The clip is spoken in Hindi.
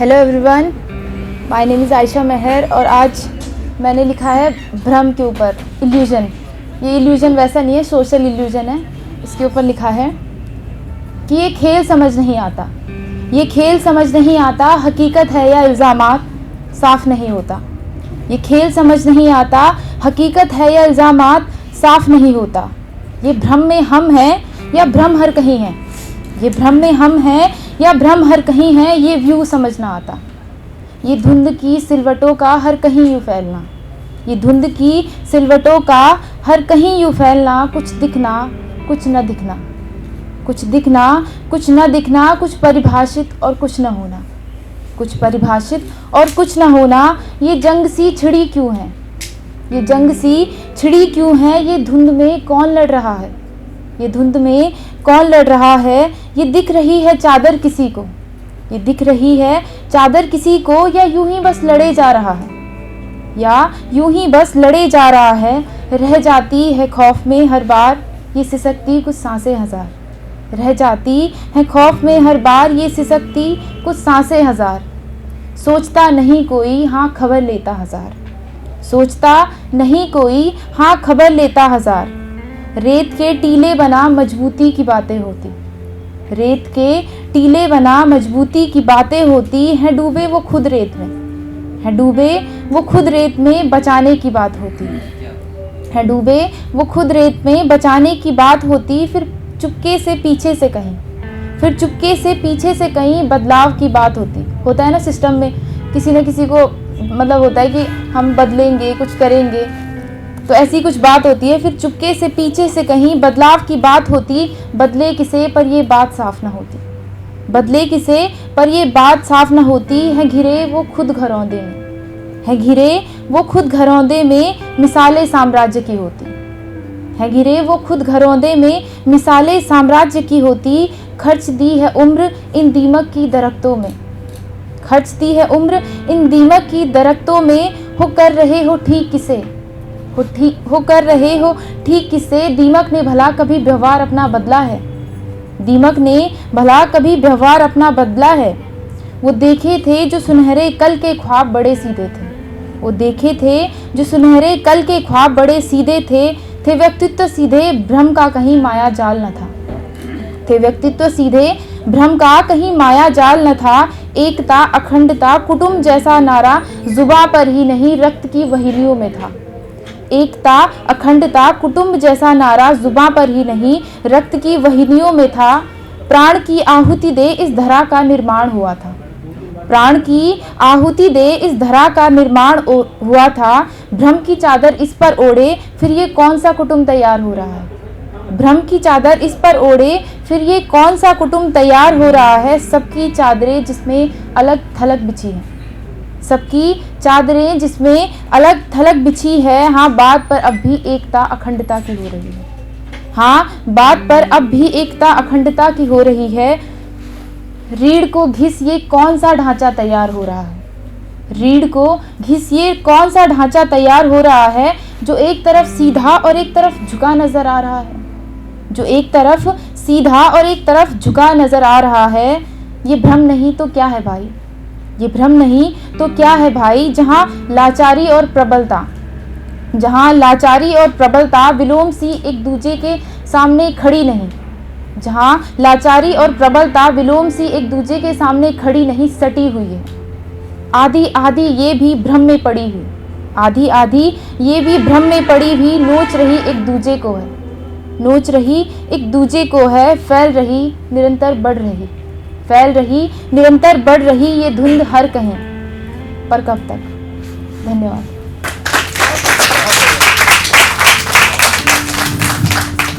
Hello everyone, my name is Ayesha Mehar और आज मैंने लिखा है भ्रम के ऊपर, इल्यूज़न। ये इल्यूज़न वैसा नहीं है, सोशल इल्यूज़न है। इसके ऊपर लिखा है कि ये खेल समझ नहीं आता, ये खेल समझ नहीं आता, हकीकत है या इल्ज़ामात साफ नहीं होता। ये खेल समझ नहीं आता, हकीकत है या इल्ज़ामात साफ नहीं होता। ये भ्रम में हम हैं या भ्रम हर कहीं है, ये भ्रम में हम हैं या भ्रम हर कहीं है, ये व्यू समझना आता। ये धुंध की सिलवटों का हर कहीं यूँ फैलना, ये धुंध की सिलवटों का हर कहीं यूँ फैलना, कुछ दिखना कुछ न दिखना, कुछ दिखना कुछ न दिखना, कुछ परिभाषित और कुछ न होना, कुछ परिभाषित और कुछ न होना। ये जंग सी छिड़ी क्यों है, ये जंग सी छिड़ी क्यों है, ये धुंध में कौन लड़ रहा है, ये धुंध में कौन लड़ रहा है। ये दिख रही है चादर किसी को, ये दिख रही है चादर किसी को, या यूं ही बस लड़े जा रहा है, या यूं ही बस लड़े जा रहा है। रह जाती है खौफ में हर बार ये सिसकती कुछ सांसें हज़ार, रह जाती है खौफ में हर बार ये सिसकती कुछ सांसें हज़ार। सोचता नहीं कोई हाँ खबर लेता हज़ार, सोचता नहीं कोई हाँ खबर लेता हज़ार। रेत के टीले बना मजबूती की बातें होती, रेत के टीले बना मजबूती की बातें होती हैं। डूबे वो खुद रेत में, है डूबे वो खुद रेत में बचाने की बात होती है, डूबे वो खुद रेत में बचाने की बात होती। फिर चुपके से पीछे से कहीं, फिर चुपके से पीछे से कहीं बदलाव की बात होती। होता है ना सिस्टम में, किसी न किसी को मतलब होता है कि हम बदलेंगे, कुछ करेंगे, तो ऐसी कुछ बात होती है। फिर चुपके से पीछे से कहीं बदलाव की बात होती। बदले किसे पर ये बात साफ न होती, बदले किसे पर ये बात साफ न होती। है घिरे वो खुद घरौंदे में, है घिरे वो खुद घरौंदे में मिसाले साम्राज्य की होती, है घिरे वो खुद घरौंदे में मिसाले साम्राज्य की होती। खर्च दी है उम्र इन दीमक की दरख्तों में, खर्च दी है उम्र इन दीमक की दरख्तों में। हो कर रहे हो ठीक किसे, हो कर रहे हो ठीक किससे। दीमक ने भला कभी व्यवहार अपना बदला है, दीमक ने भला कभी व्यवहार अपना बदला है। वो देखे थे जो सुनहरे कल के ख्वाब बड़े सीधे थे, वो देखे थे जो सुनहरे कल के ख्वाब बड़े सीधे थे व्यक्तित्व सीधे भ्रम का कहीं माया जाल न था, थे व्यक्तित्व सीधे भ्रम का कहीं माया जाल न था। एकता अखंडता कुटुंब जैसा नारा जुबां पर ही नहीं रक्त की वहीलियों में था, एकता अखंडता कुटुंब जैसा नारा जुबां पर ही नहीं रक्त की वहीलियों में था। प्राण की आहुति दे इस धरा का निर्माण हुआ था, प्राण की आहुति दे इस धरा का निर्माण हुआ था। भ्रम की चादर इस पर ओढ़े फिर ये कौन सा कुटुंब तैयार हो रहा है, भ्रम की चादर इस पर ओढ़े फिर ये कौन सा कुटुंब तैयार हो रहा है। सबकी चादरें जिसमें अलग थलग बिछी हैं, सबकी चादरें जिसमें अलग थलग बिछी है। हाँ बात पर अब भी एकता अखंडता की हो रही है, हाँ बात पर अब भी एकता अखंडता की हो रही है। रीढ़ को घिस ये कौन सा ढांचा तैयार हो रहा है, रीढ़ को घिस ये कौन सा ढांचा तैयार हो रहा है। जो एक तरफ सीधा और एक तरफ झुका नजर आ रहा है, जो एक तरफ सीधा और एक तरफ झुका नजर आ रहा है। ये भ्रम नहीं तो क्या है भाई, ये भ्रम नहीं तो क्या है भाई। जहाँ लाचारी और प्रबलता, जहाँ लाचारी और प्रबलता विलोम सी एक दूजे के सामने खड़ी नहीं, जहाँ लाचारी और प्रबलता विलोम सी एक दूजे के सामने खड़ी नहीं सटी हुई है। आधी आधी ये भी भ्रम में पड़ी हुई, आधी आधी ये भी भ्रम में पड़ी हुई। नोच रही एक दूजे को है, नोच रही एक दूजे को है। फैल रही निरंतर बढ़ रही, फैल रही निरंतर बढ़ रही ये धुंध हर कहीं पर कब तक। धन्यवाद।